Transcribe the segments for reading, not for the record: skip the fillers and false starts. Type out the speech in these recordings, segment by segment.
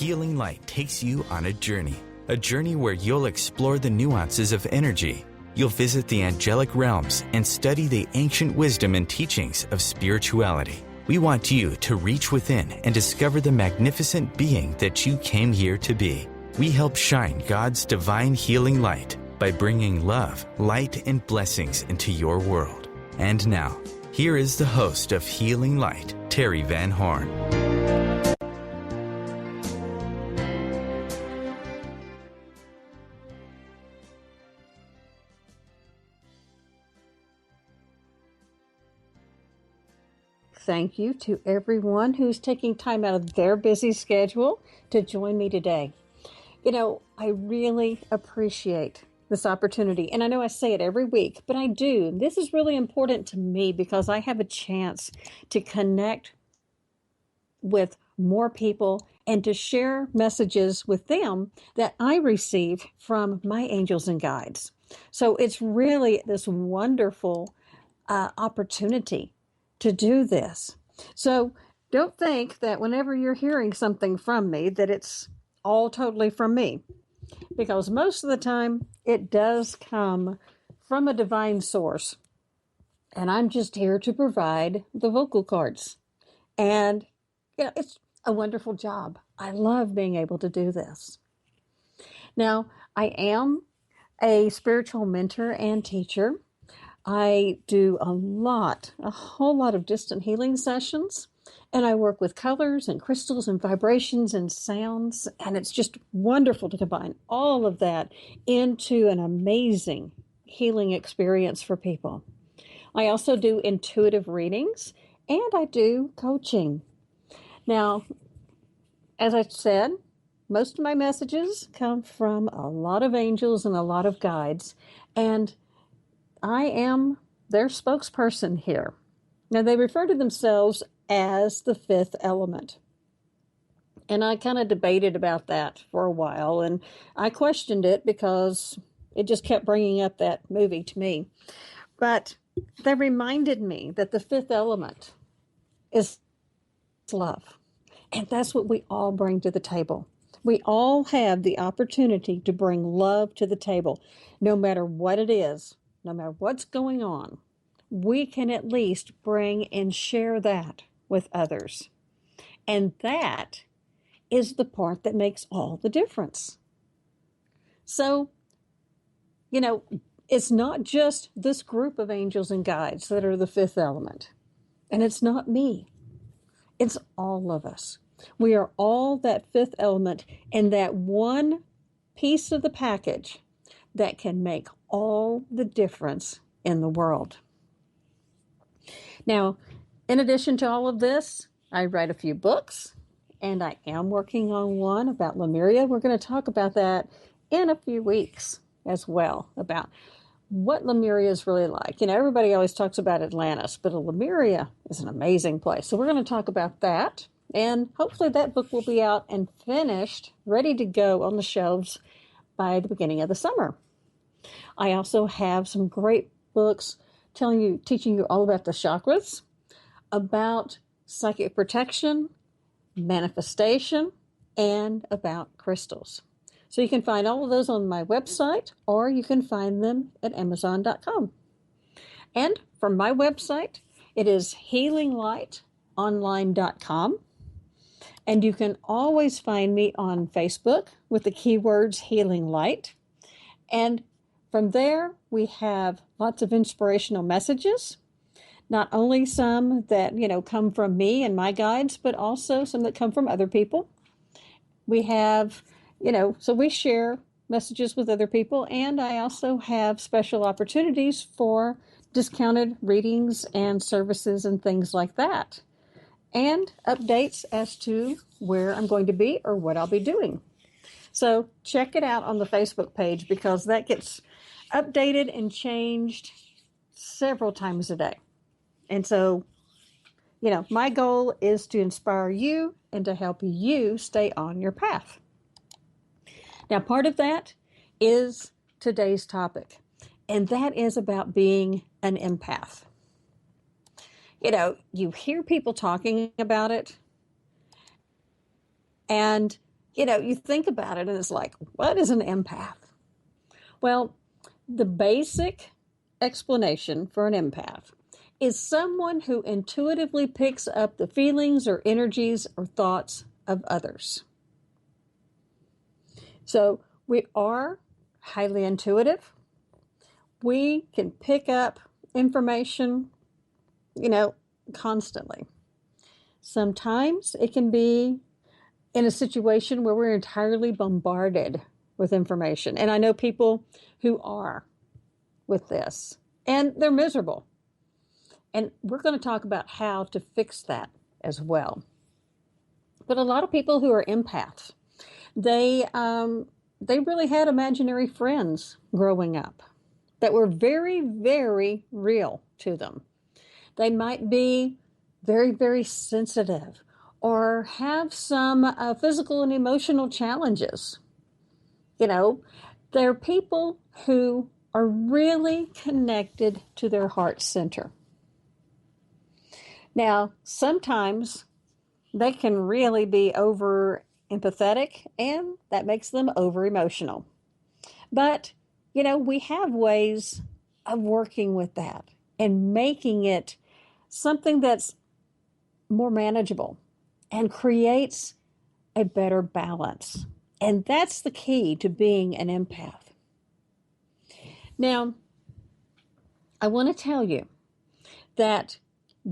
Healing Light takes you on a journey where you'll explore the nuances of energy. You'll visit the angelic realms and study the ancient wisdom and teachings of spirituality. We want you to reach within and discover the magnificent being that you came here to be. We help shine God's divine healing light by bringing love, light, and blessings into your world. And now, here is the host of Healing Light, Terry Van Horn. Thank you to everyone who's taking time out of their busy schedule to join me today. I really appreciate this opportunity. And I know I say it every week, but I do. This is really important to me because I have a chance to connect with more people and to share messages with them that I receive from my angels and guides. So it's really this wonderful opportunity to do this. So don't think that whenever you're hearing something from me that it's all totally from me, because most of the time it does come from a divine source, and I'm just here to provide the vocal cords. And it's a wonderful job. I love being able to do this. Now, I am a spiritual mentor and teacher. I do a whole lot of distant healing sessions, and I work with colors and crystals and vibrations and sounds, and it's just wonderful to combine all of that into an amazing healing experience for people. I also do intuitive readings, and I do coaching. Now, as I said, most of my messages come from a lot of angels and a lot of guides, and I am their spokesperson here. Now, they refer to themselves as the fifth element. And I kind of debated about that for a while, and I questioned it because it just kept bringing up that movie to me. But they reminded me that the fifth element is love. And that's what we all bring to the table. We all have the opportunity to bring love to the table, no matter what it is. No matter what's going on, we can at least bring and share that with others. And that is the part that makes all the difference. So, it's not just this group of angels and guides that are the fifth element. And it's not me. It's all of us. We are all that fifth element and that one piece of the package that can make all the difference in the world. Now, in addition to all of this, I write a few books, and I am working on one about Lemuria. We're going to talk about that in a few weeks as well, about what Lemuria is really like. Everybody always talks about Atlantis, but Lemuria is an amazing place. So we're going to talk about that, and hopefully that book will be out and finished, ready to go on the shelves by the beginning of the summer. I also have some great books teaching you all about the chakras, about psychic protection, manifestation, and about crystals. So you can find all of those on my website, or you can find them at Amazon.com. And from my website, it is healinglightonline.com. And you can always find me on Facebook with the keywords Healing Light. And from there, we have lots of inspirational messages, not only some that, come from me and my guides, but also some that come from other people. We have, so we share messages with other people, and I also have special opportunities for discounted readings and services and things like that, and updates as to where I'm going to be or what I'll be doing. So check it out on the Facebook page, because that gets updated and changed several times a day. And so, my goal is to inspire you and to help you stay on your path. Now, part of that is today's topic, and that is about being an empath. You hear people talking about it, and You think about it and it's like, what is an empath? Well, the basic explanation for an empath is someone who intuitively picks up the feelings or energies or thoughts of others. So we are highly intuitive. We can pick up information, constantly. Sometimes it can be in a situation where we're entirely bombarded with information. And I know people who are with this, and they're miserable. And we're going to talk about how to fix that as well. But a lot of people who are empaths, they really had imaginary friends growing up that were very, very real to them. They might be very, very sensitive or have some physical and emotional challenges. They're people who are really connected to their heart center. Now, sometimes they can really be over empathetic, and that makes them over emotional. But, we have ways of working with that and making it something that's more manageable and creates a better balance. And that's the key to being an empath. Now, I want to tell you that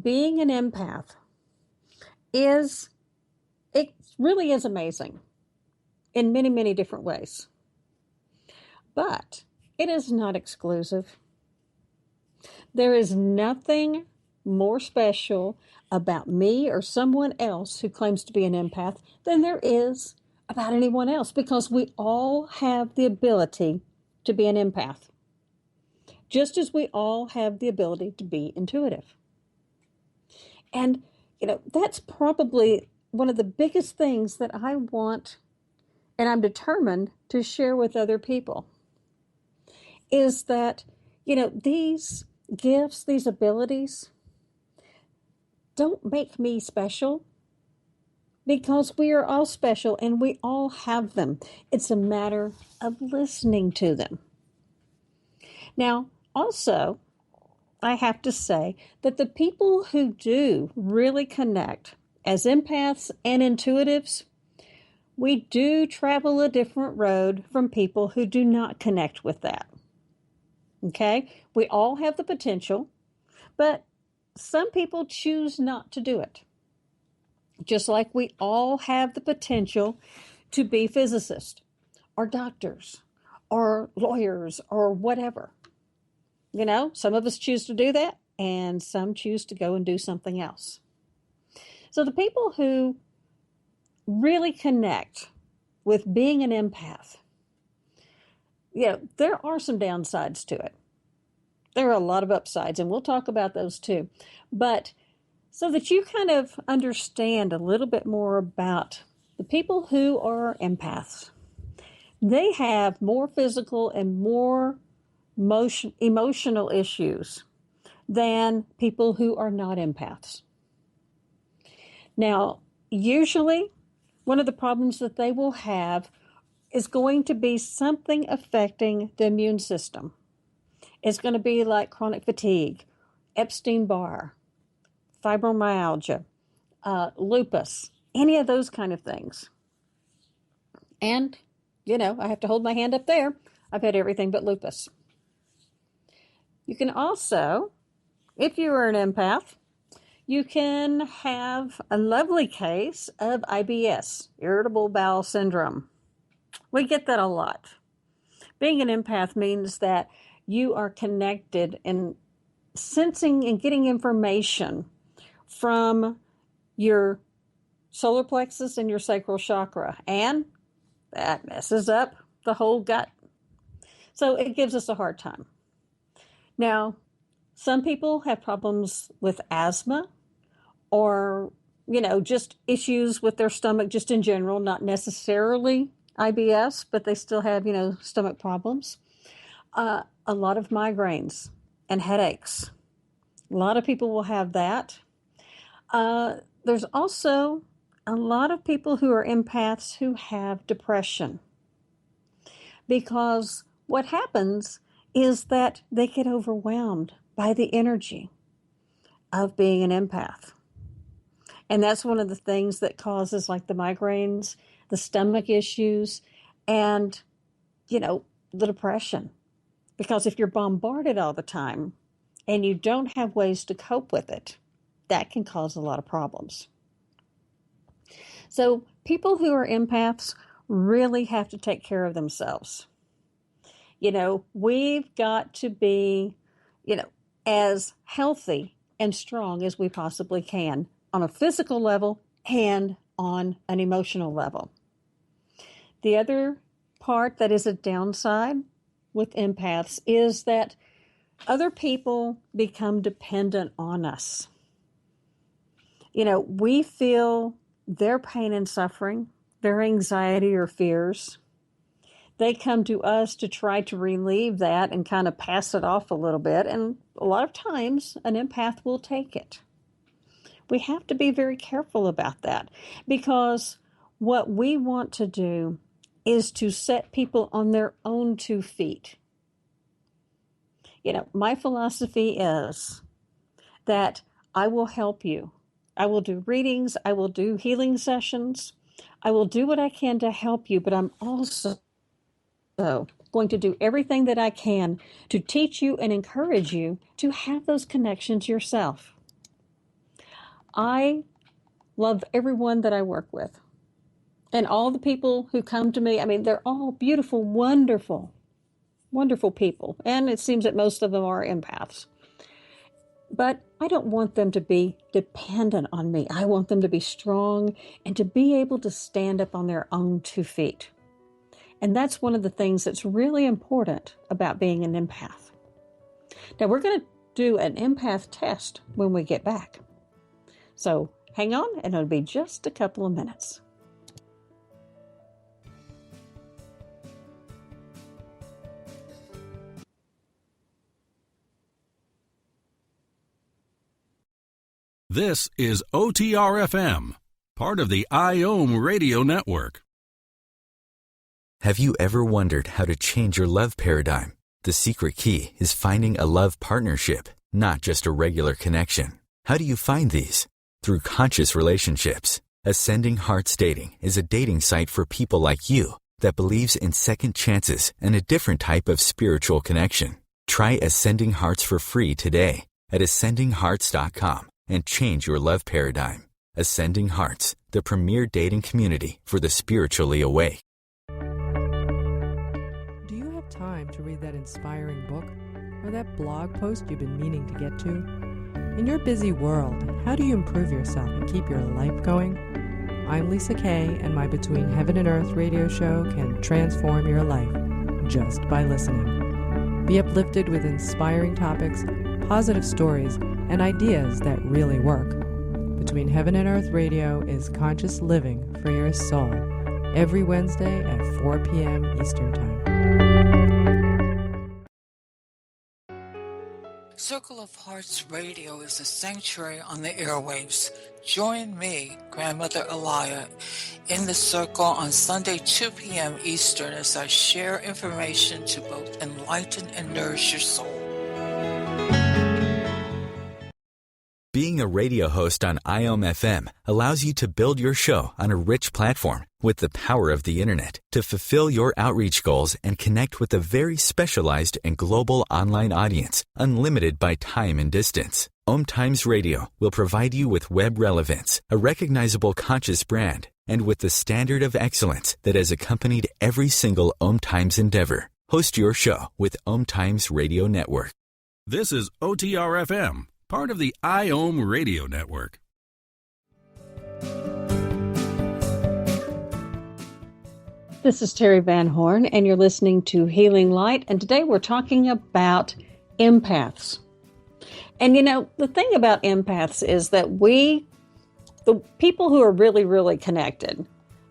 being an empath it really is amazing in many, many different ways. But it is not exclusive. There is nothing more special about me or someone else who claims to be an empath than there is about anyone else, because we all have the ability to be an empath, just as we all have the ability to be intuitive. And, that's probably one of the biggest things that I want and I'm determined to share with other people is that, these gifts, these abilities don't make me special, because we are all special and we all have them. It's a matter of listening to them. Now, also, I have to say that the people who do really connect as empaths and intuitives, we do travel a different road from people who do not connect with that. Okay? We all have the potential, but some people choose not to do it. Just like we all have the potential to be physicists or doctors or lawyers or whatever. Some of us choose to do that, and some choose to go and do something else. So the people who really connect with being an empath, there are some downsides to it. There are a lot of upsides, and we'll talk about those too. But so that you kind of understand a little bit more about the people who are empaths, they have more physical and more emotional issues than people who are not empaths. Now, usually, one of the problems that they will have is going to be something affecting the immune system. It's going to be like chronic fatigue, Epstein-Barr, fibromyalgia, lupus, any of those kind of things. And, I have to hold my hand up there. I've had everything but lupus. You can also, if you are an empath, you can have a lovely case of IBS, irritable bowel syndrome. We get that a lot. Being an empath means that you are connected and sensing and getting information from your solar plexus and your sacral chakra, and that messes up the whole gut. So it gives us a hard time. Now, some people have problems with asthma or, just issues with their stomach just in general, not necessarily IBS, but they still have, stomach problems. A lot of migraines and headaches. A lot of people will have that. There's also a lot of people who are empaths who have depression, because what happens is that they get overwhelmed by the energy of being an empath. And that's one of the things that causes like the migraines, the stomach issues, and, the depression. Because if you're bombarded all the time and you don't have ways to cope with it, that can cause a lot of problems. So people who are empaths really have to take care of themselves. We've got to be, as healthy and strong as we possibly can on a physical level and on an emotional level. The other part that is a downside with empaths is that other people become dependent on us. We feel their pain and suffering, their anxiety or fears. They come to us to try to relieve that and kind of pass it off a little bit. And a lot of times an empath will take it. We have to be very careful about that, because what we want to do is to set people on their own 2 feet. My philosophy is that I will help you. I will do readings. I will do healing sessions. I will do what I can to help you, but I'm also going to do everything that I can to teach you and encourage you to have those connections yourself. I love everyone that I work with. And all the people who come to me, they're all beautiful, wonderful, wonderful people. And it seems that most of them are empaths. But I don't want them to be dependent on me. I want them to be strong and to be able to stand up on their own 2 feet. And that's one of the things that's really important about being an empath. Now, we're going to do an empath test when we get back. So hang on, and it'll be just a couple of minutes. This is OTR-FM, part of the IOM radio network. Have you ever wondered how to change your love paradigm? The secret key is finding a love partnership, not just a regular connection. How do you find these? Through conscious relationships. Ascending Hearts Dating is a dating site for people like you that believes in second chances and a different type of spiritual connection. Try Ascending Hearts for free today at ascendinghearts.com and change your love paradigm. Ascending Hearts, the premier dating community for the spiritually awake. Do you have time to read that inspiring book or that blog post you've been meaning to get to? In your busy world, how do you improve yourself and keep your life going? I'm Lisa Kay, and my Between Heaven and Earth radio show can transform your life just by listening. Be uplifted with inspiring topics, positive stories, and ideas that really work. Between Heaven and Earth Radio is conscious living for your soul, every Wednesday at 4 p.m. Eastern Time. Circle of Hearts Radio is a sanctuary on the airwaves. Join me, Grandmother Elia, in the circle on Sunday, 2 p.m. Eastern, as I share information to both enlighten and nourish your soul. Being a radio host on IOM FM allows you to build your show on a rich platform with the power of the internet to fulfill your outreach goals and connect with a very specialized and global online audience, unlimited by time and distance. OMTimes Radio will provide you with web relevance, a recognizable conscious brand, and with the standard of excellence that has accompanied every single OMTimes endeavor. Host your show with OMTimes Radio Network. This is OTR-FM, part of the IOM radio network. This is Terry Van Horn, and you're listening to Healing Light, and today we're talking about empaths. And the thing about empaths is that the people who are really, really connected,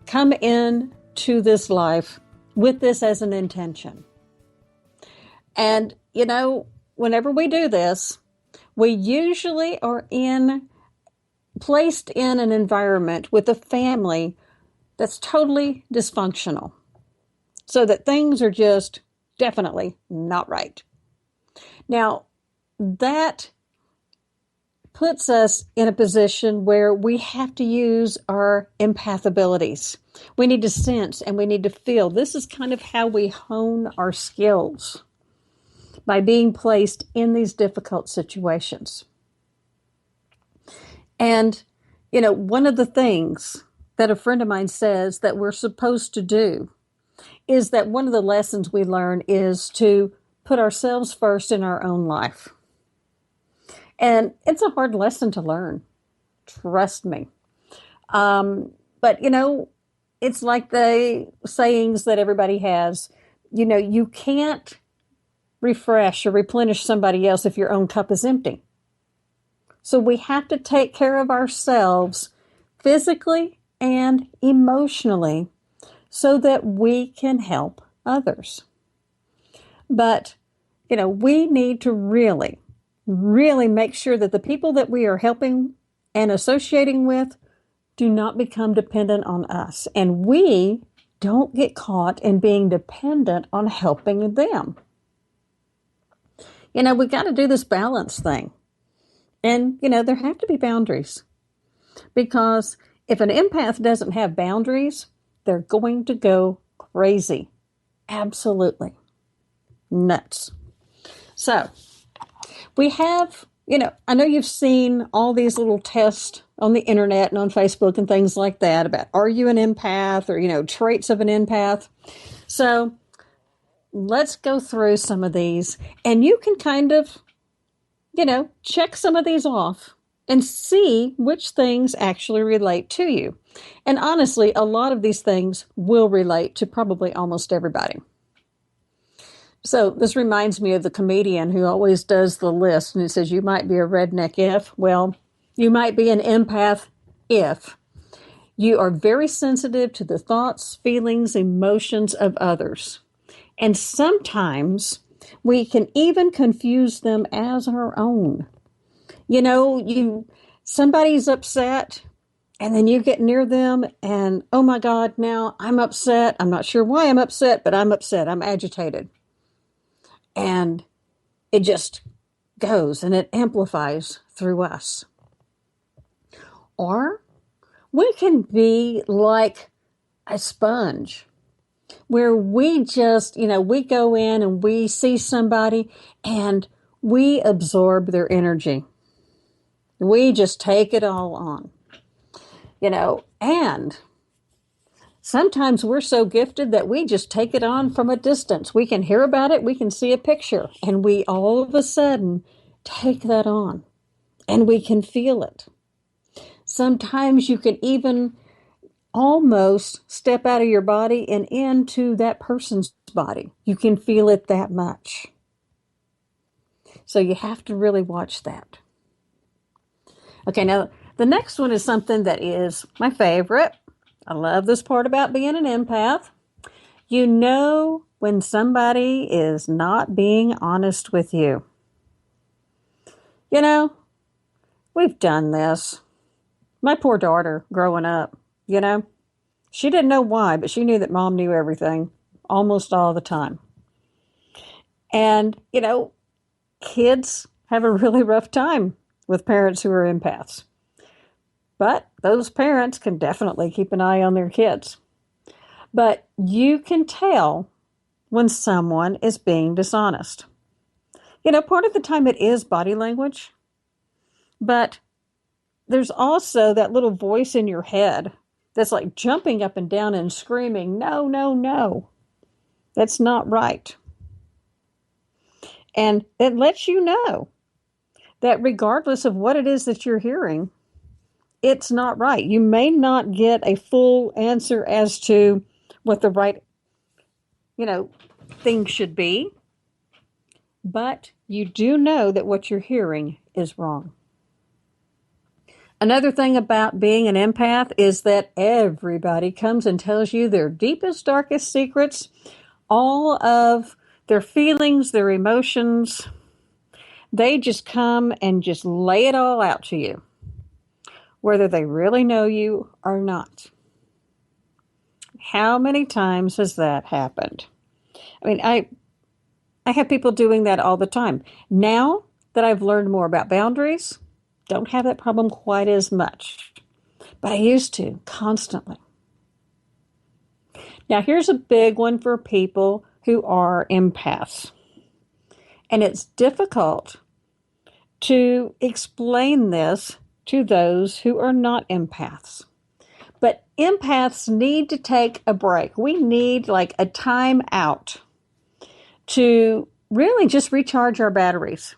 come in to this life with this as an intention. And, whenever we do this, we usually are in placed in an environment with a family that's totally dysfunctional, so that things are just definitely not right. Now, that puts us in a position where we have to use our empath abilities. We need to sense and we need to feel. This is kind of how we hone our skills, by being placed in these difficult situations. And, one of the things that a friend of mine says that we're supposed to do is that one of the lessons we learn is to put ourselves first in our own life. And it's a hard lesson to learn. Trust me. But, it's like the sayings that everybody has. You can't refresh or replenish somebody else if your own cup is empty. So we have to take care of ourselves physically and emotionally so that we can help others. But, we need to really make sure that the people that we are helping and associating with do not become dependent on us. And we don't get caught in being dependent on helping them. We got to do this balance thing. And, there have to be boundaries. Because if an empath doesn't have boundaries, they're going to go crazy. Absolutely nuts. So, we have, I know you've seen all these little tests on the internet and on Facebook and things like that about, are you an empath, or, traits of an empath. So let's go through some of these, and you can kind of, check some of these off and see which things actually relate to you. And honestly, a lot of these things will relate to probably almost everybody. So this reminds me of the comedian who always does the list, and it says, you might be a redneck if, well, you might be an empath if you are very sensitive to the thoughts, feelings, emotions of others. And sometimes we can even confuse them as our own. Somebody's upset, and then you get near them and, oh my God, now I'm upset. I'm not sure why I'm upset, but I'm upset. I'm agitated. And it just goes and it amplifies through us. Or we can be like a sponge where we just, we go in and we see somebody and we absorb their energy. We just take it all on, and sometimes we're so gifted that we just take it on from a distance. We can hear about it, we can see a picture, and we all of a sudden take that on, and we can feel it. Sometimes you can even almost step out of your body and into that person's body. You can feel it that much. So you have to really watch that. Okay, now the next one is something that is my favorite. I love this part about being an empath. You know when somebody is not being honest with you. We've done this. My poor daughter growing up, she didn't know why, but she knew that mom knew everything almost all the time. And, kids have a really rough time with parents who are empaths. But those parents can definitely keep an eye on their kids. But you can tell when someone is being dishonest. Part of the time it is body language, but there's also that little voice in your head that's like jumping up and down and screaming, no, no, no. That's not right. And it lets you know that regardless of what it is that you're hearing, it's not right. You may not get a full answer as to what the right, thing should be, but you do know that what you're hearing is wrong. Another thing about being an empath is that everybody comes and tells you their deepest, darkest secrets, all of their feelings, their emotions. They just come and just lay it all out to you. whether they really know you or not. How many times has that happened? I mean, I have people doing that all the time. Now that I've learned more about boundaries, don't have that problem quite as much. But I used to constantly. Now, here's a big one for people who are empaths. And it's difficult to explain this to those who are not empaths. But empaths need to take a break. We need like a time out to really just recharge our batteries.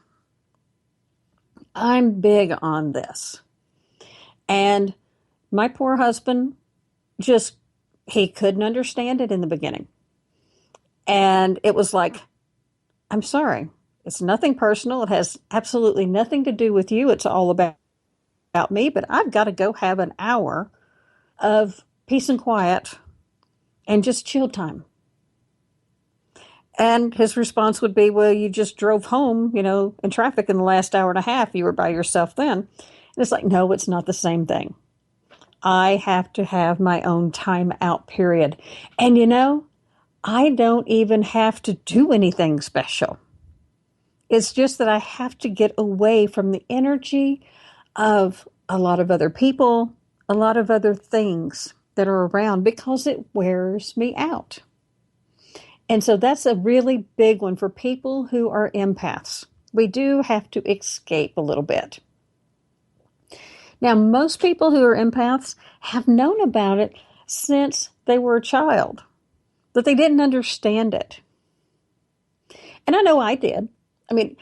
I'm big on this. And my poor husband he couldn't understand it in the beginning. And it was like, I'm sorry. It's nothing personal. It has absolutely nothing to do with you. It's all about me, but I've got to go have an hour of peace and quiet and just chill time. And his response would be, well, you just drove home, in traffic in the last hour and a half. You were by yourself then. And it's like, no, it's not the same thing. I have to have my own time out period. And I don't even have to do anything special. It's just that I have to get away from the energy of a lot of other people, a lot of other things that are around because it wears me out. And so that's a really big one for people who are empaths. We do have to escape a little bit. Now, most people who are empaths have known about it since they were a child, but they didn't understand it. And I know I did. I mean,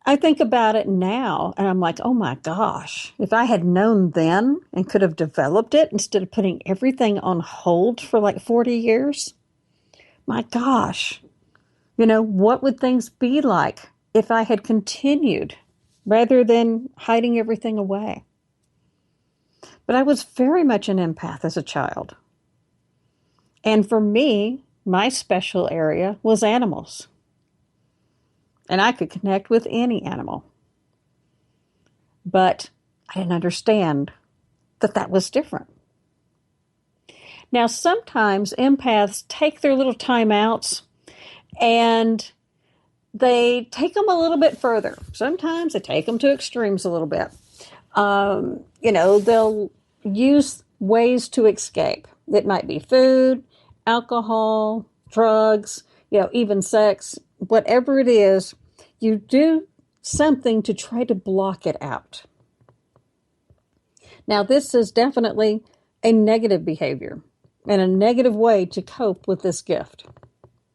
I think about it now and I'm like, oh my gosh, if I had known then and could have developed it instead of putting everything on hold for like 40 years, my gosh, what would things be like if I had continued rather than hiding everything away? But I was very much an empath as a child. And for me, my special area was animals. And I could connect with any animal. But I didn't understand that was different. Now, sometimes empaths take their little timeouts and they take them a little bit further. Sometimes they take them to extremes a little bit. They'll use ways to escape. It might be food, alcohol, drugs, even sex, whatever it is, you do something to try to block it out. Now, this is definitely a negative behavior and a negative way to cope with this gift.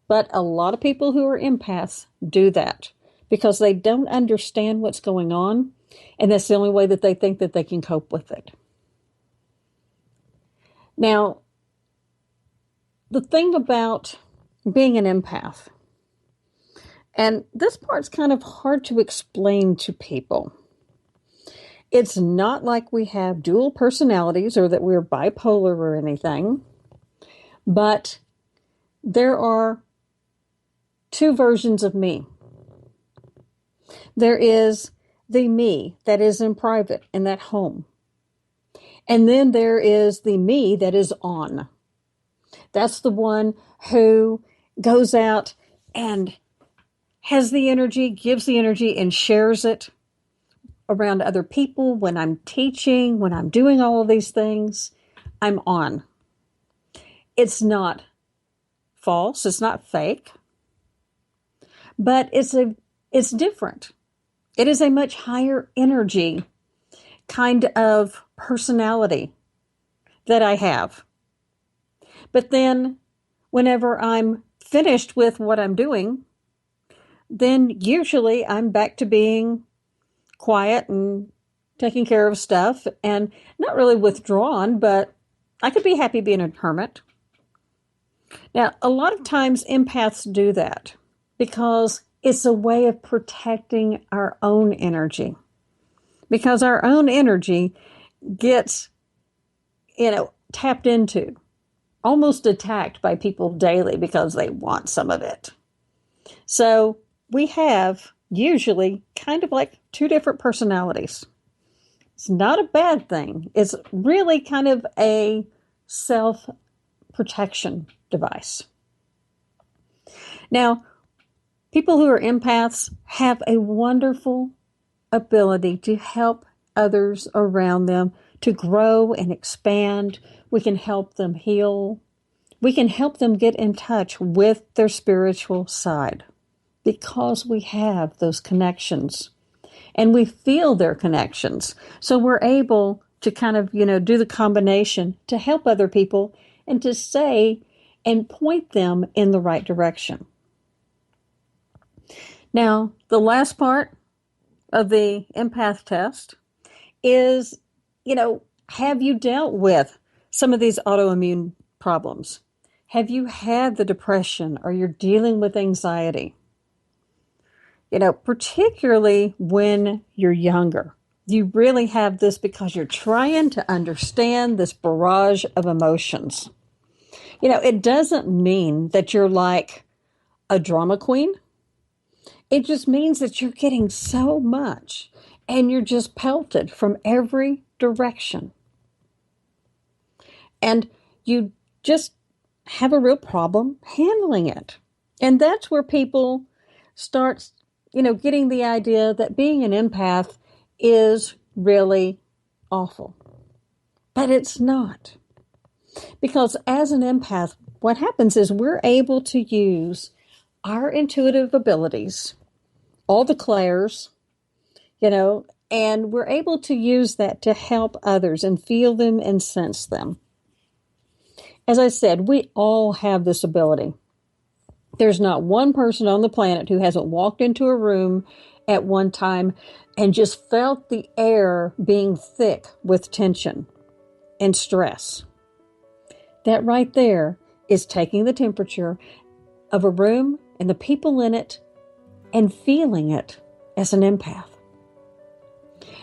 But a lot of people who are empaths do that because they don't understand what's going on, and that's the only way that they think that they can cope with it. Now, the thing about being an empath, and this part's kind of hard to explain to people. It's not like we have dual personalities or that we're bipolar or anything, but there are two versions of me. There is the me that is in private in that home. And then there is the me that is on. That's the one who goes out and has the energy, gives the energy, and shares it around other people. When I'm teaching, when I'm doing all of these things, I'm on. It's not false. It's not fake. But it's different. It is a much higher energy kind of personality that I have. But then whenever I'm finished with what I'm doing, then usually I'm back to being quiet and taking care of stuff and not really withdrawn, but I could be happy being a hermit. Now, a lot of times empaths do that because it's a way of protecting our own energy. Because our own energy gets, tapped into, almost attacked by people daily because they want some of it. So we have usually kind of like two different personalities. It's not a bad thing. It's really kind of a self-protection device. Now, people who are empaths have a wonderful ability to help others around them to grow and expand. We can help them heal. We can help them get in touch with their spiritual side because we have those connections and we feel their connections. So we're able to kind of, do the combination to help other people and to say and point them in the right direction. Now, the last part of the empath test is, have you dealt with some of these autoimmune problems? Have you had the depression or you're dealing with anxiety? Particularly when you're younger, you really have this because you're trying to understand this barrage of emotions. It doesn't mean that you're like a drama queen. It just means that you're getting so much and you're just pelted from every direction. And you just have a real problem handling it. And that's where people start, getting the idea that being an empath is really awful. But it's not. Because as an empath, what happens is we're able to use our intuitive abilities, all the clairs, and we're able to use that to help others and feel them and sense them. As I said, we all have this ability. There's not one person on the planet who hasn't walked into a room at one time and just felt the air being thick with tension and stress. That right there is taking the temperature of a room and the people in it and feeling it as an empath.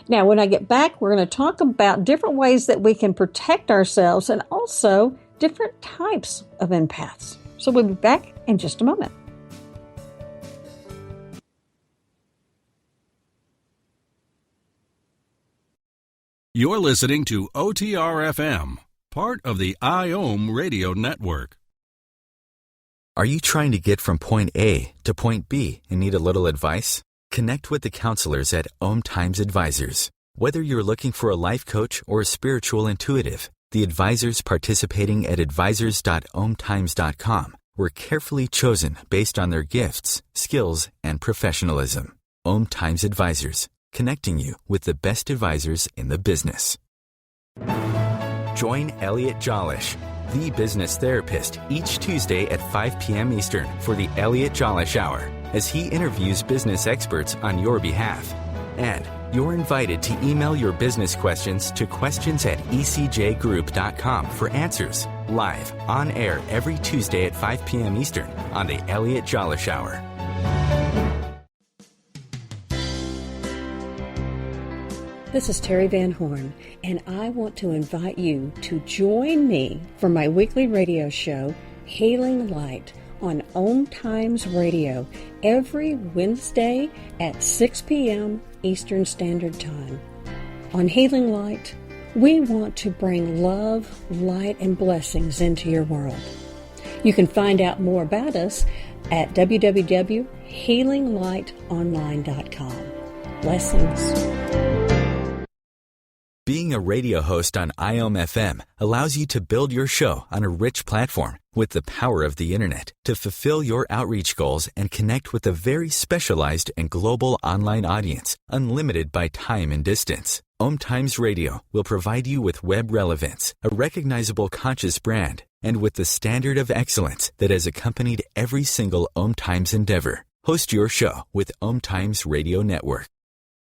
Now, when I get back, we're going to talk about different ways that we can protect ourselves and also different types of empaths. So we'll be back in just a moment. You're listening to OTR-FM, part of the IOM radio network. Are you trying to get from point A to point B and need a little advice? Connect with the counselors at OMTimes Advisors. Whether you're looking for a life coach or a spiritual intuitive, the advisors participating at advisors.omtimes.com were carefully chosen based on their gifts, skills, and professionalism. OMTimes Advisors, connecting you with the best advisors in the business. Join Elliot Jollish, the business therapist, each Tuesday at 5 p.m. Eastern for the Elliot Jollish Hour, as he interviews business experts on your behalf. And you're invited to email your business questions to questions@ecjgroup.com for answers, live, on air every Tuesday at 5 p.m. Eastern on the Elliot Jollish Hour. This is Terry Van Horn, and I want to invite you to join me for my weekly radio show, Healing Light, on OMTimes Radio every Wednesday at 6 p.m. Eastern Standard Time. On Healing Light, we want to bring love, light, and blessings into your world. You can find out more about us at www.healinglightonline.com. Blessings. Being a radio host on IOM FM allows you to build your show on a rich platform with the power of the internet to fulfill your outreach goals and connect with a very specialized and global online audience, unlimited by time and distance. OMTimes Radio will provide you with web relevance, a recognizable conscious brand, and with the standard of excellence that has accompanied every single OMTimes endeavor. Host your show with OMTimes Radio Network.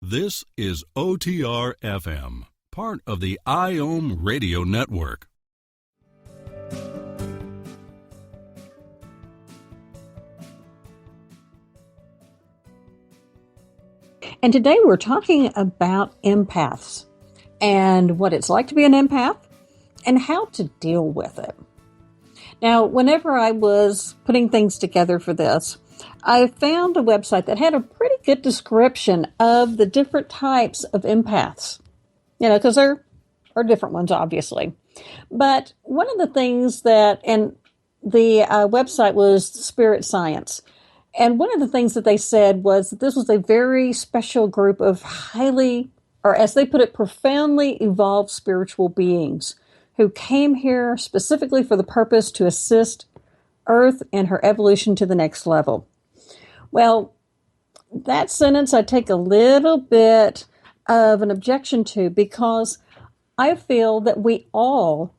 This is OTR-FM, part of the IOM radio network. And today we're talking about empaths and what it's like to be an empath and how to deal with it. Now, whenever I was putting things together for this, I found a website that had a pretty good description of the different types of empaths. because there are different ones, obviously. But one of the things that, and the website was Spirit Science. And one of the things that they said was that this was a very special group of highly, or as they put it, profoundly evolved spiritual beings who came here specifically for the purpose to assist Earth in her evolution to the next level. Well, that sentence I take a little bit of an objection to, because I feel that we all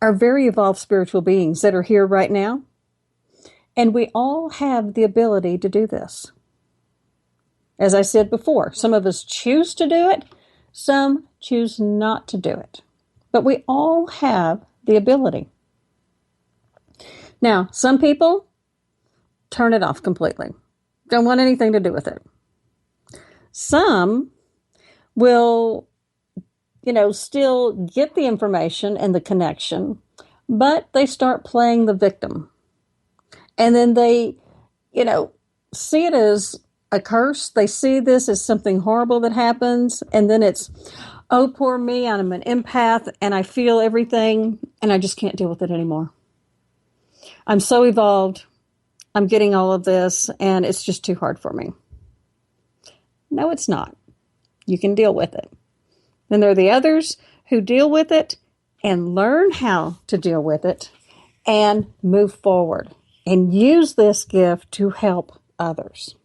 are very evolved spiritual beings that are here right now. And we all have the ability to do this. As I said before, some of us choose to do it, some choose not to do it. But we all have the ability. Now, some people turn it off completely. Don't want anything to do with it. Some will, still get the information and the connection, but they start playing the victim. And then they, see it as a curse. They see this as something horrible that happens. And then it's, oh, poor me, I'm an empath and I feel everything and I just can't deal with it anymore. I'm so evolved. I'm getting all of this and it's just too hard for me. No, it's not. You can deal with it. Then there are the others who deal with it and learn how to deal with it and move forward and use this gift to help others.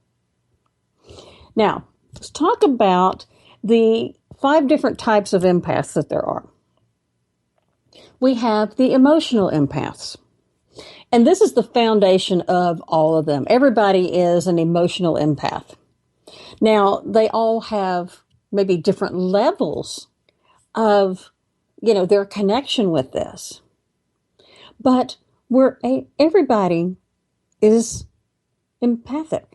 Now, let's talk about the 5 different types of empaths that there are. We have the emotional empaths. And this is the foundation of all of them. Everybody is an emotional empath. Now, they all have maybe different levels of, their connection with this. But everybody is empathic.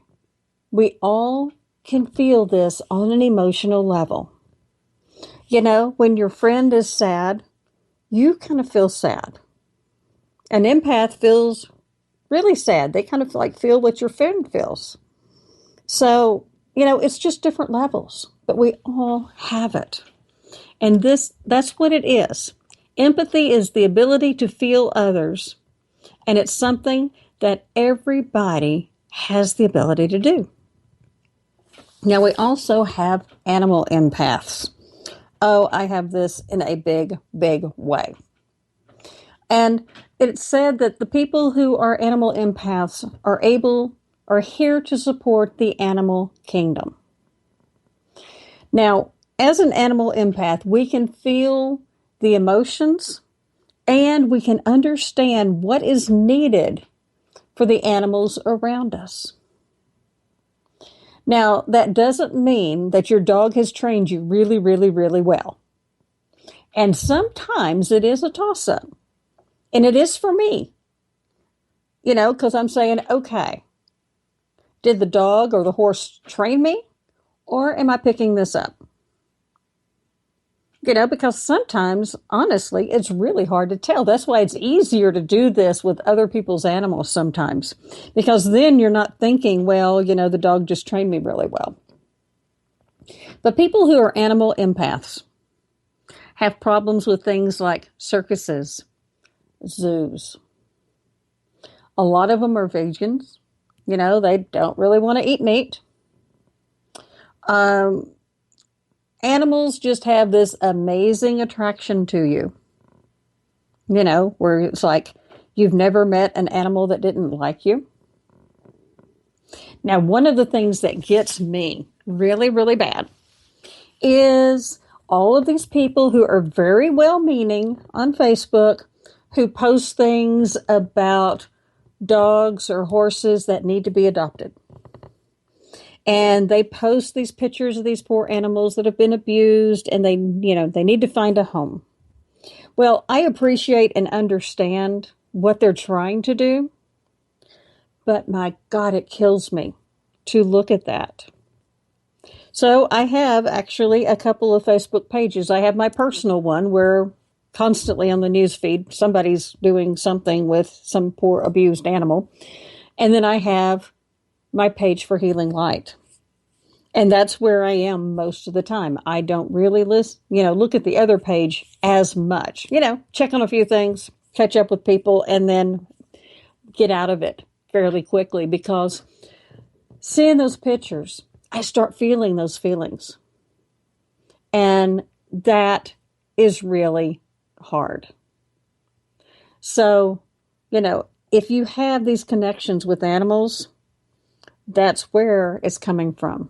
We all can feel this on an emotional level. When your friend is sad, you kind of feel sad. An empath feels really sad. They kind of feel what your friend feels. So, it's just different levels, but we all have it. And that's what it is. Empathy is the ability to feel others, and it's something that everybody has the ability to do. Now, we also have animal empaths. Oh, I have this in a big, big way. And it's said that the people who are animal empaths are here to support the animal kingdom. Now, as an animal empath, we can feel the emotions and we can understand what is needed for the animals around us. Now, that doesn't mean that your dog has trained you really, really, really well. And sometimes it is a toss-up. And it is for me. Because I'm saying, okay, did the dog or the horse train me? Or am I picking this up? Because sometimes, honestly, it's really hard to tell. That's why it's easier to do this with other people's animals sometimes. Because then you're not thinking, well, the dog just trained me really well. But people who are animal empaths have problems with things like circuses, zoos. A lot of them are vegans. They don't really want to eat meat. Animals just have this amazing attraction to you. Where it's like you've never met an animal that didn't like you. Now, one of the things that gets me really, really bad is all of these people who are very well-meaning on Facebook who post things about dogs or horses that need to be adopted. And they post these pictures of these poor animals that have been abused and they need to find a home. Well, I appreciate and understand what they're trying to do, but my God, it kills me to look at that. So I have actually a couple of Facebook pages. I have my personal one where constantly on the news feed, somebody's doing something with some poor abused animal. And then I have my page for Healing Light. And that's where I am most of the time. I don't really look at the other page as much. Check on a few things, catch up with people, and then get out of it fairly quickly, because seeing those pictures, I start feeling those feelings. And that is really hard. So, if you have these connections with animals, that's where it's coming from.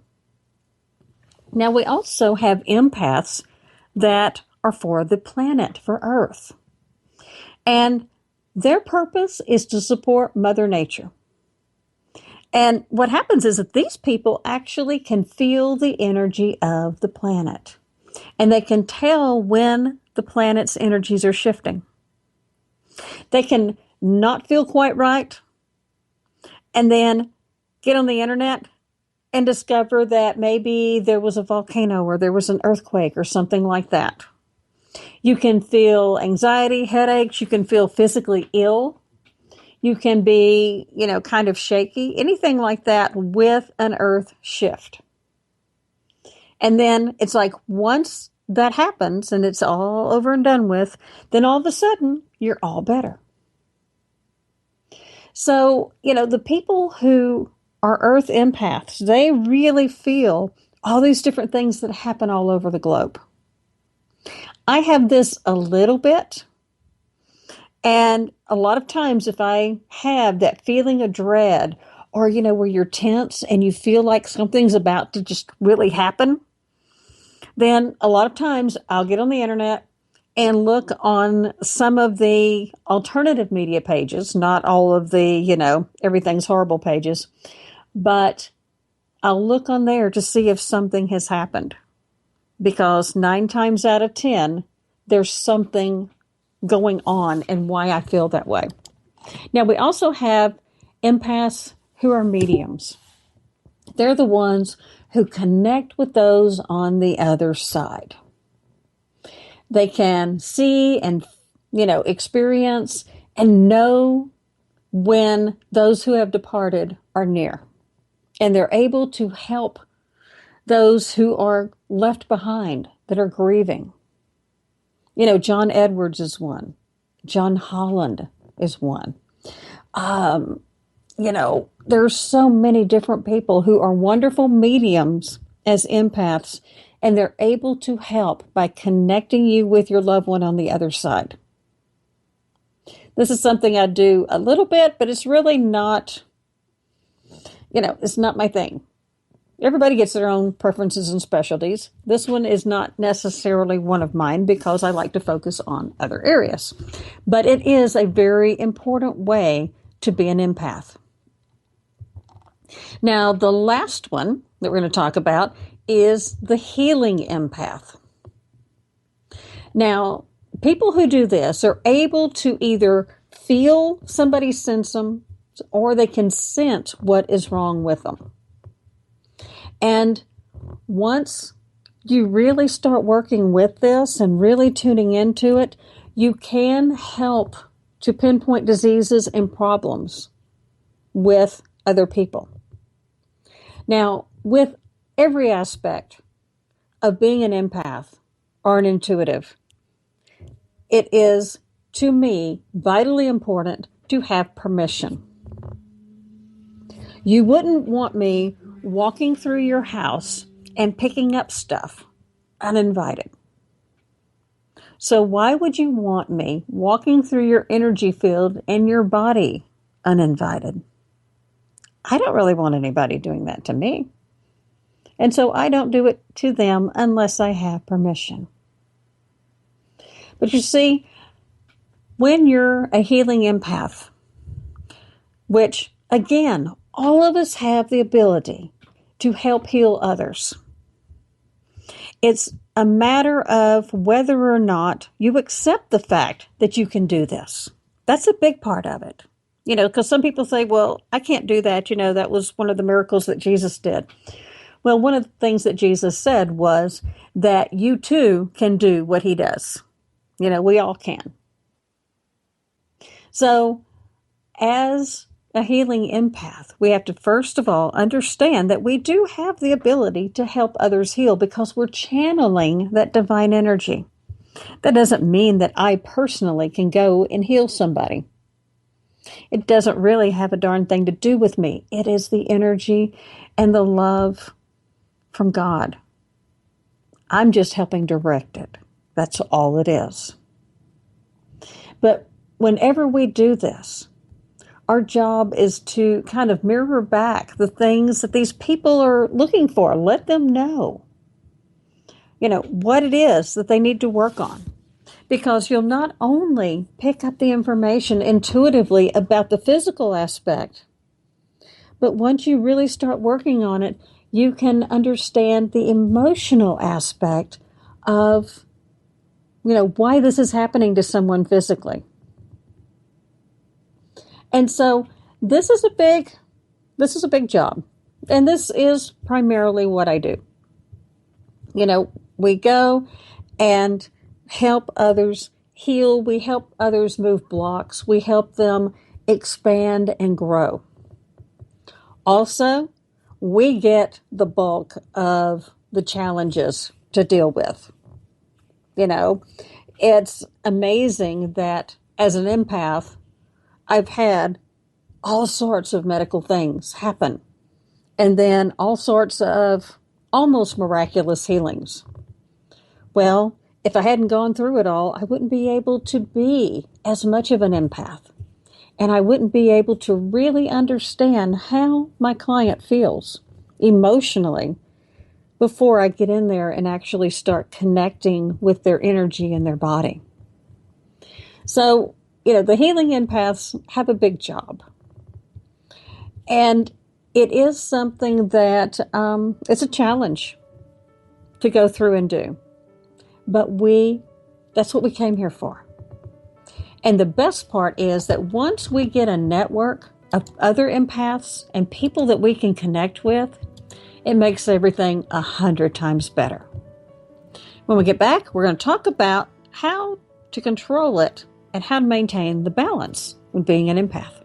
Now, we also have empaths that are for the planet, for Earth. And their purpose is to support Mother Nature. And what happens is that these people actually can feel the energy of the planet. And they can tell when the planet's energies are shifting. They can not feel quite right and then get on the internet and discover that maybe there was a volcano or there was an earthquake or something like that. You can feel anxiety, headaches. You can feel physically ill. You can be, kind of shaky, anything like that with an earth shift. And then it's like once that happens and it's all over and done with, then all of a sudden you're all better. So, the people who are earth empaths, they really feel all these different things that happen all over the globe. I have this a little bit. And a lot of times if I have that feeling of dread or, where you're tense and you feel like something's about to just really happen, then a lot of times I'll get on the internet and look on some of the alternative media pages, not all of the, everything's horrible pages, but I'll look on there to see if something has happened. Because 9 times out of 10, there's something going on and why I feel that way. Now, we also have empaths who are mediums. They're the ones who connect with those on the other side. They can see and, experience and know when those who have departed are near. And they're able to help those who are left behind, that are grieving. John Edwards is one. John Holland is one. There's so many different people who are wonderful mediums as empaths, and they're able to help by connecting you with your loved one on the other side. This is something I do a little bit, but it's really not, it's not my thing. Everybody gets their own preferences and specialties. This one is not necessarily one of mine because I like to focus on other areas. But it is a very important way to be an empath. Now, the last one that we're going to talk about is the healing empath. Now, people who do this are able to either feel somebody's symptoms or they can sense what is wrong with them. And once you really start working with this and really tuning into it, you can help to pinpoint diseases and problems with other people. Now, with every aspect of being an empath or an intuitive, it is, to me, vitally important to have permission. You wouldn't want me walking through your house and picking up stuff uninvited. So why would you want me walking through your energy field and your body uninvited? I don't really want anybody doing that to me. And so I don't do it to them unless I have permission. But you see, when you're a healing empath, which again, all of us have the ability to help heal others. It's a matter of whether or not you accept the fact that you can do this. That's a big part of it. Because some people say, well, I can't do that. That was one of the miracles that Jesus did. Well, one of the things that Jesus said was that you too can do what he does. We all can. So as a healing empath, we have to first of all understand that we do have the ability to help others heal because we're channeling that divine energy. That doesn't mean that I personally can go and heal somebody. It doesn't really have a darn thing to do with me. It is the energy and the love from God. I'm just helping direct it. That's all it is. But whenever we do this, our job is to kind of mirror back the things that these people are looking for. Let them know, what it is that they need to work on. Because you'll not only pick up the information intuitively about the physical aspect, but once you really start working on it, you can understand the emotional aspect of, why this is happening to someone physically. And so this is a big job. And this is primarily what I do. We go and help others heal. We help others move blocks. We help them expand and grow. Also, we get the bulk of the challenges to deal with. It's amazing that as an empath, I've had all sorts of medical things happen, and then all sorts of almost miraculous healings. Well, if I hadn't gone through it all, I wouldn't be able to be as much of an empath, and I wouldn't be able to really understand how my client feels emotionally before I get in there and actually start connecting with their energy and their body. So, the healing empaths have a big job. And it is something that it's a challenge to go through and do. But that's what we came here for. And the best part is that once we get a network of other empaths and people that we can connect with, it makes everything 100 times better. When we get back, we're going to talk about how to control it and how to maintain the balance when being an empath.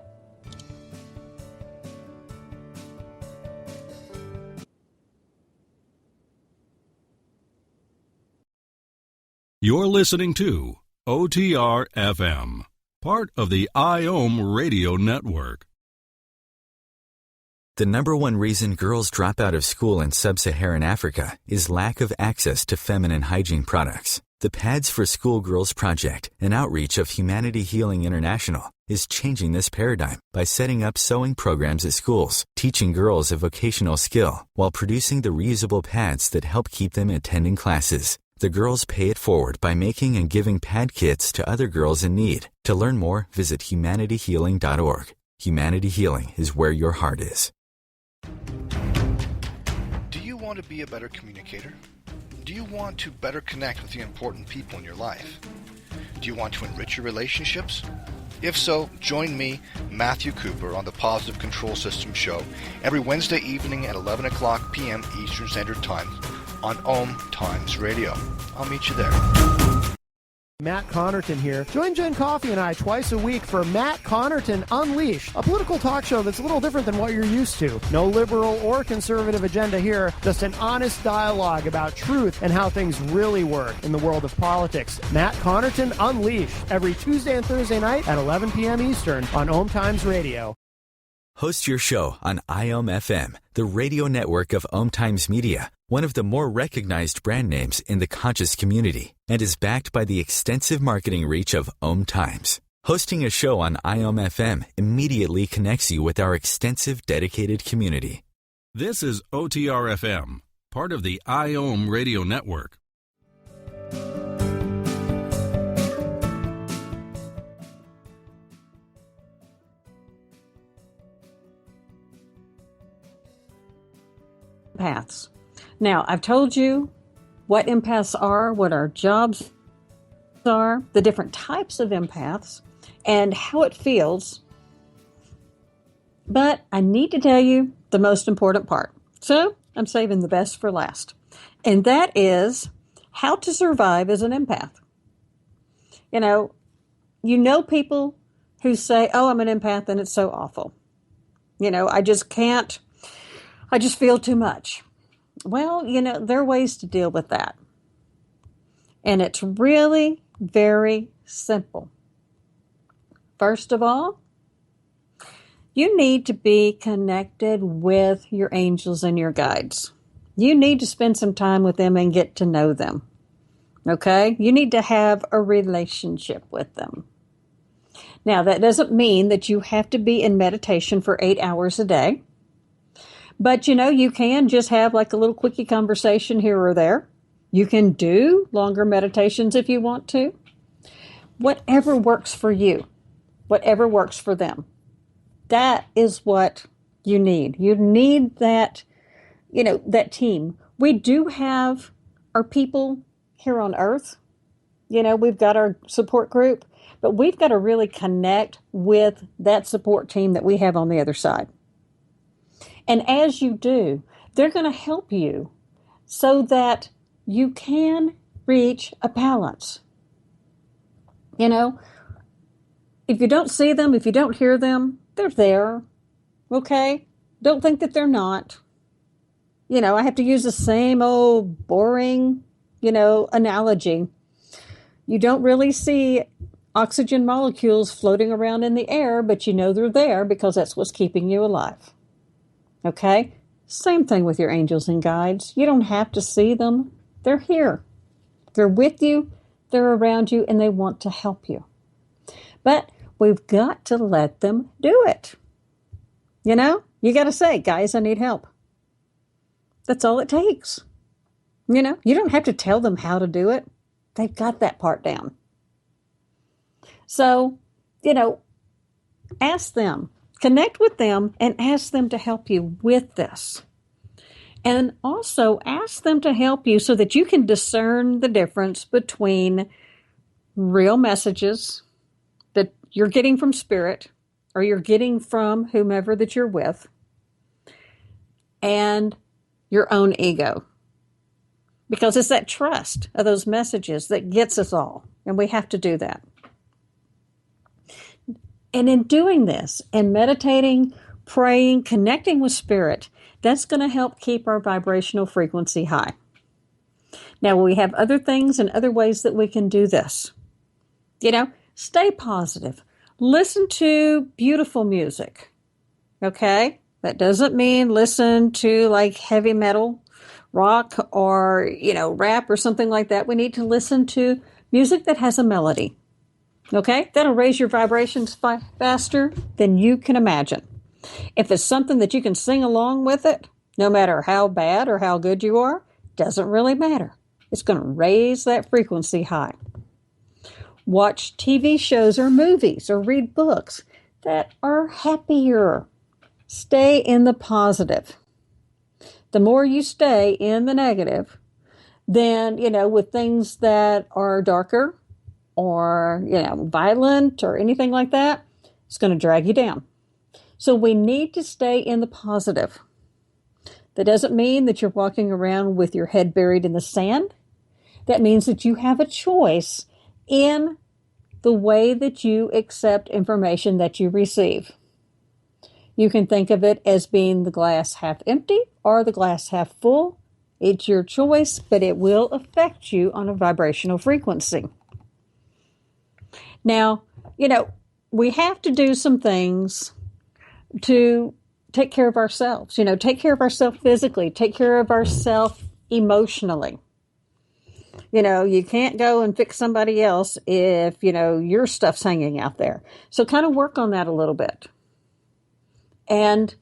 You're listening to OTR FM, part of the IOM Radio Network. The number one reason girls drop out of school in sub-Saharan Africa is lack of access to feminine hygiene products. The Pads for Schoolgirls Project, an outreach of Humanity Healing International, is changing this paradigm by setting up sewing programs at schools, teaching girls a vocational skill, while producing the reusable pads that help keep them attending classes. The girls pay it forward by making and giving pad kits to other girls in need. To learn more, visit humanityhealing.org. Humanity Healing is where your heart is. Do you want to be a better communicator? Do you want to better connect with the important people in your life? Do you want to enrich your relationships? If so, join me, Matthew Cooper, on the Positive Control System Show every Wednesday evening at 11 o'clock p.m. Eastern Standard Time on OMTimes Radio. I'll meet you there. Matt Connerton here. Join Jen Coffey and I twice a week for Matt Connerton Unleashed, a political talk show that's a little different than what you're used to. No liberal or conservative agenda here, just an honest dialogue about truth and how things really work in the world of politics. Matt Connerton Unleashed, every Tuesday and Thursday night at 11 p.m. Eastern on OMTimes Radio. Host your show on IOM FM, the radio network of OMTimes Media, one of the more recognized brand names in the conscious community, and is backed by the extensive marketing reach of OMTimes. Hosting a show on IOM FM immediately connects you with our extensive dedicated community. This is OTR FM, part of the IOM Radio Network. Empaths. Now, I've told you what empaths are, what our jobs are, the different types of empaths, and how it feels. But I need to tell you the most important part. So I'm saving the best for last. And that is how to survive as an empath. You know people who say, oh, I'm an empath and it's so awful. I just can't, I just feel too much. Well, there are ways to deal with that. And it's really very simple. First of all, you need to be connected with your angels and your guides. You need to spend some time with them and get to know them. Okay? You need to have a relationship with them. Now, that doesn't mean that you have to be in meditation for 8 hours a day. But, you can just have like a little quickie conversation here or there. You can do longer meditations if you want to. Whatever works for you, whatever works for them. That is what you need. You need that, that team. We do have our people here on earth. We've got our support group, but we've got to really connect with that support team that we have on the other side. And as you do, they're going to help you so that you can reach a balance. If you don't see them, if you don't hear them, they're there. Okay? Don't think that they're not. I have to use the same old boring, analogy. You don't really see oxygen molecules floating around in the air, but they're there because that's what's keeping you alive. Okay? Same thing with your angels and guides. You don't have to see them. They're here. They're with you. They're around you, and they want to help you. But we've got to let them do it. You got to say, guys, I need help. That's all it takes. You don't have to tell them how to do it. They've got that part down. So, ask them, connect with them, and ask them to help you with this. And also ask them to help you so that you can discern the difference between real messages that you're getting from spirit or you're getting from whomever that you're with and your own ego. Because it's that trust of those messages that gets us all. And we have to do that. And in doing this and meditating, praying, connecting with spirit, that's going to help keep our vibrational frequency high. Now, we have other things and other ways that we can do this. Stay positive. Listen to beautiful music. Okay? That doesn't mean listen to like heavy metal, rock, or, rap or something like that. We need to listen to music that has a melody. Okay? That'll raise your vibrations faster than you can imagine. If it's something that you can sing along with it, no matter how bad or how good you are, doesn't really matter. It's going to raise that frequency high. Watch TV shows or movies or read books that are happier. Stay in the positive. The more you stay in the negative, then, with things that are darker or, violent or anything like that, it's going to drag you down. So we need to stay in the positive. That doesn't mean that you're walking around with your head buried in the sand. That means that you have a choice in the way that you accept information that you receive. You can think of it as being the glass half empty or the glass half full. It's your choice, but it will affect you on a vibrational frequency. Now, we have to do some things to take care of ourselves, take care of ourselves physically, take care of ourselves emotionally. You can't go and fix somebody else if, your stuff's hanging out there. So kind of work on that a little bit. And,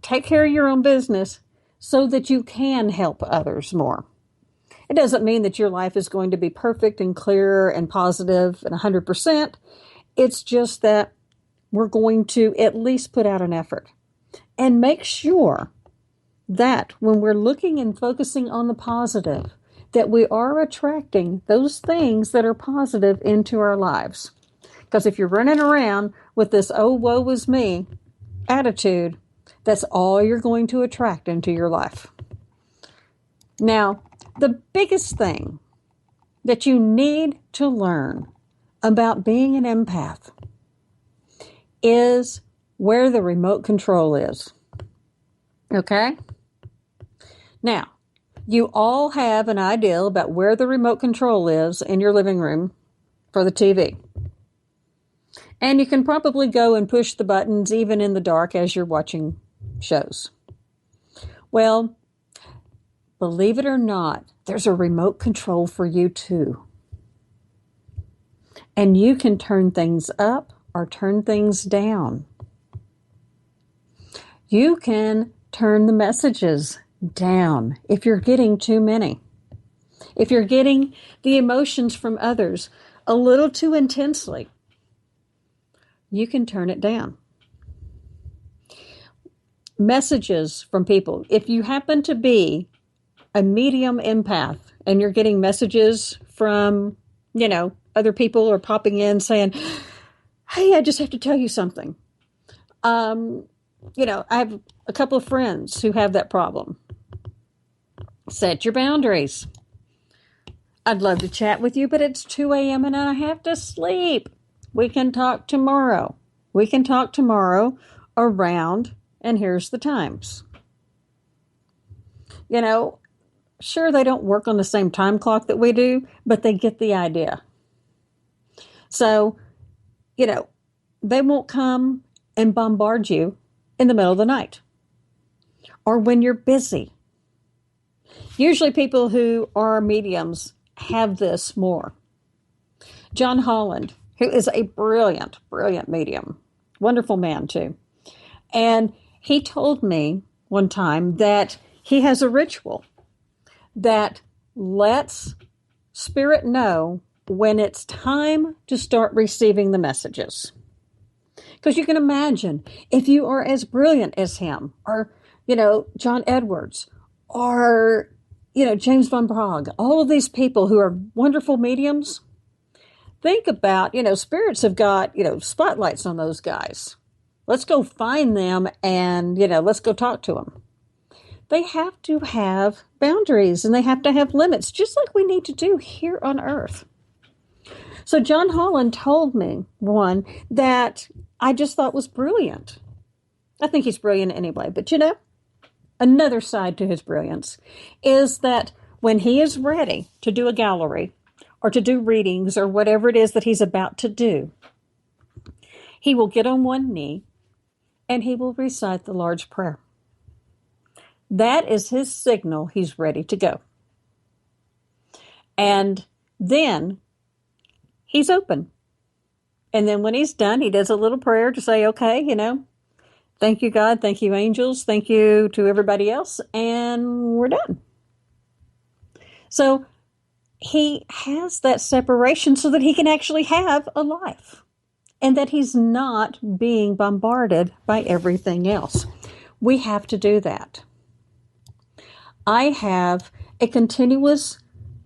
take care of your own business so that you can help others more. It doesn't mean that your life is going to be perfect and clear and positive and 100%. It's just that we're going to at least put out an effort and make sure that when we're looking and focusing on the positive, that we are attracting those things that are positive into our lives. Because if you're running around with this, oh, woe is me attitude, that's all you're going to attract into your life. Now, the biggest thing that you need to learn about being an empath is where the remote control is. Okay? Now, you all have an idea about where the remote control is in your living room for the TV. And you can probably go and push the buttons even in the dark as you're watching shows. Well, believe it or not, there's a remote control for you too. And you can turn things up or turn things down. You can turn the messages down if you're getting too many. If you're getting the emotions from others a little too intensely, you can turn it down. Messages from people. If you happen to be a medium empath and you're getting messages from, other people are popping in saying, hey, I just have to tell you something. I have a couple of friends who have that problem. Set your boundaries. I'd love to chat with you, but it's 2 a.m. and I have to sleep. We can talk tomorrow. We can talk tomorrow around, and here's the times. Sure, they don't work on the same time clock that we do, but they get the idea. So, they won't come and bombard you in the middle of the night or when you're busy. Usually people who are mediums have this more. John Holland, who is a brilliant, brilliant medium, wonderful man too. And he told me one time that he has a ritual that lets spirit know when it's time to start receiving the messages. Because you can imagine if you are as brilliant as him or, John Edwards or, James von Prague, all of these people who are wonderful mediums, think about, spirits have got, spotlights on those guys. Let's go find them and, let's go talk to them. They have to have boundaries and they have to have limits, just like we need to do here on Earth. So John Holland told me one that I just thought was brilliant. I think he's brilliant anyway, but another side to his brilliance is that when he is ready to do a gallery or to do readings or whatever it is that he's about to do, he will get on one knee and he will recite the Lord's Prayer. That is his signal he's ready to go. And then he's open. And then when he's done, he does a little prayer to say, okay, thank you, God. Thank you, angels. Thank you to everybody else. And we're done. So he has that separation so that he can actually have a life and that he's not being bombarded by everything else. We have to do that. I have a continuous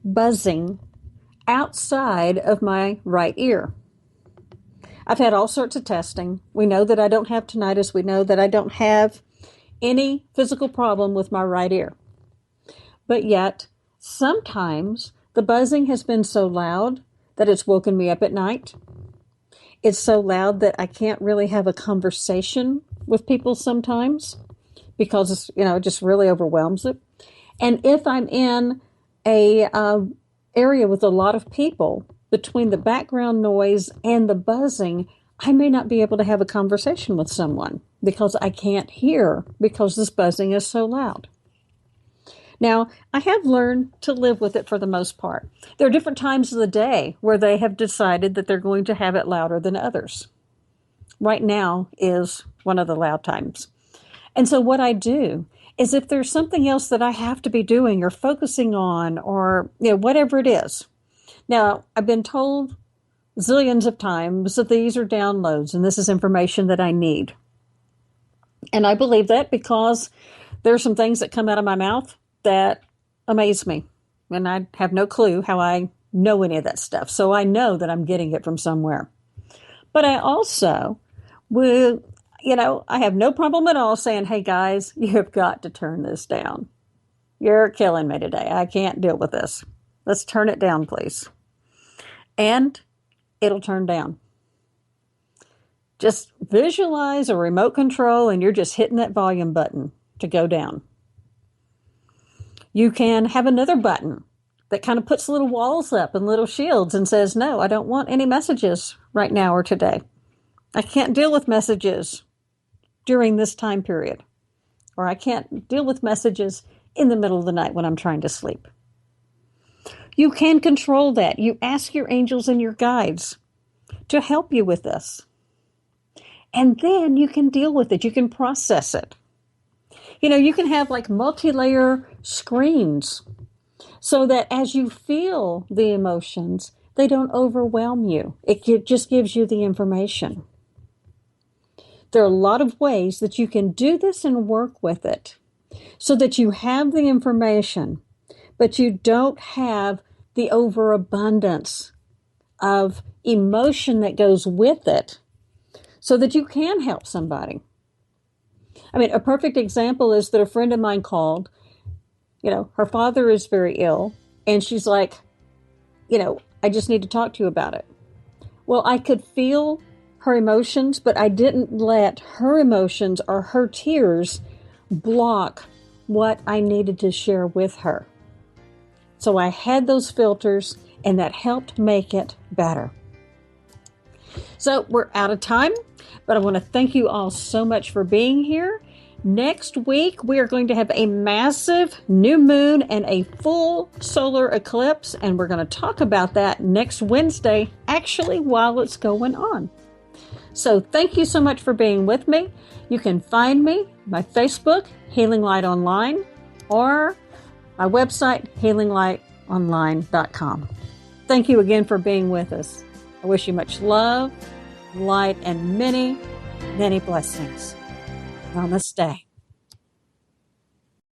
buzzing outside of my right ear. I've had all sorts of testing. We know that I don't have tinnitus. We know that I don't have any physical problem with my right ear. But yet, sometimes the buzzing has been so loud that it's woken me up at night. It's so loud that I can't really have a conversation with people sometimes because, it just really overwhelms it. And if I'm in a area with a lot of people, between the background noise and the buzzing, I may not be able to have a conversation with someone because I can't hear because this buzzing is so loud. Now, I have learned to live with it for the most part. There are different times of the day where they have decided that they're going to have it louder than others. Right now is one of the loud times. And so what I do is if there's something else that I have to be doing or focusing on or whatever it is. Now, I've been told zillions of times that these are downloads and this is information that I need. And I believe that because there are some things that come out of my mouth that amaze me. And I have no clue how I know any of that stuff. So I know that I'm getting it from somewhere. But I also will, I have no problem at all saying, hey guys, you have got to turn this down. You're killing me today. I can't deal with this. Let's turn it down, please. And it'll turn down. Just visualize a remote control and you're just hitting that volume button to go down. You can have another button that kind of puts little walls up and little shields and says, no, I don't want any messages right now or today. I can't deal with messages during this time period. Or I can't deal with messages in the middle of the night when I'm trying to sleep. You can control that. You ask your angels and your guides to help you with this. And then you can deal with it. You can process it. You know, you can have like multi-layer screens so that as you feel the emotions, they don't overwhelm you. It just gives you the information. There are a lot of ways that you can do this and work with it so that you have the information, but you don't have the overabundance of emotion that goes with it so that you can help somebody. I mean, a perfect example is that a friend of mine called, you know, her father is very ill, and she's like, you know, I just need to talk to you about it. Well, I could feel her emotions, but I didn't let her emotions or her tears block what I needed to share with her. So I had those filters, and that helped make it better. So we're out of time, but I want to thank you all so much for being here. Next week, we are going to have a massive new moon and a full solar eclipse, and we're going to talk about that next Wednesday, actually while it's going on. So thank you so much for being with me. You can find me, my Facebook, Healing Light Online, or my website, healinglightonline.com. Thank you again for being with us. I wish you much love, light, and many, many blessings. Namaste.